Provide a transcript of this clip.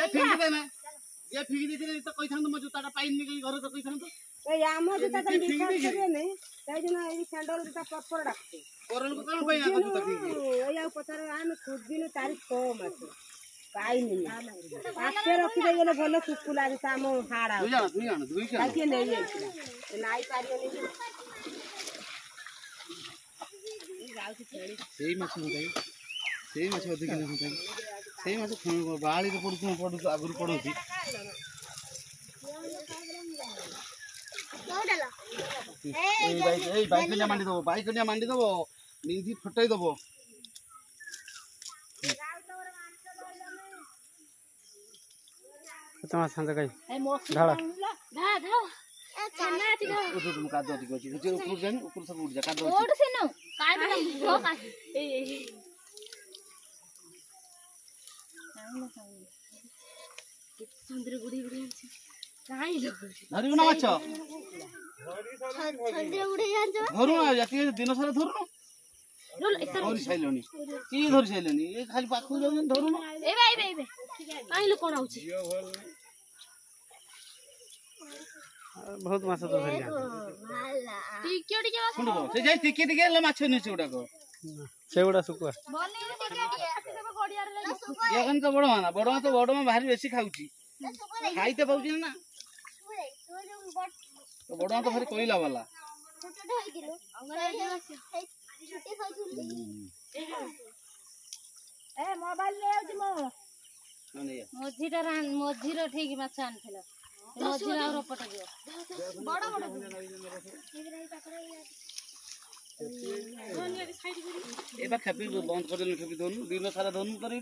ये फिंगी दे ना ये फिंगी दे तो कोई थान तो मजू ताटा पाइन निकली घर तो कोई थान तो ए आमो जूता तो विश्वास करे नहीं ताई जन ए सैंडल जूता प्रॉपर रखते कोरल को कौन पाइन आता जूता फिंगी ए या पचार आम खुद दिन तारीख 6 मास पाई नहीं पाछे रखी दे गेले भलो सुकुला जे आम हाड़ा तू जान ताके नहीं जाइला नाई पारियो नहीं सेही माछ होताई सेही माछ अधिक नहीं होताई सेही माछ बाली रे पडु आगुर पडुची ए बाइक ने मांडी दबो निंदी फटाई दबो तमा संग गई ढाला धा धा छन्ना थी धा उठो तुम कादो अधिक अछि जे ऊपर जान ऊपर सब उठ जा कादो ओड से न काय बना का ए चंद्र गुडी गुडी काय लो धरियो ना माछ चंद्र गुडी जान धरु ना जाती दिन सारा धरु रोल इतर धरि साइलोनी की धरि साइलोनी ए खाली पाखु जाउन धरु ना ए बे काय लो कोन आउची बहुत माछ तो धरिया टिके टिके माछ सुन से जाई टिके ले माछ नि सेउडा को सेउडा सुकुआ बनी टिके टिके से गडिया रे ले ये कन तो बड़ मा भारी बेसी खाउची खाइते पाउची ना तो बड़ मा तो भारी कोइला वाला छोटे होई गेलो अंगरे छोटे होई ए मोबाइल ले आउची मो माने मझीर ठीक माछ आनथिला मझीर और रपट दियो बड़ एबा खेपी बंद कर देन खेपी दोन दिन सारा दोन करी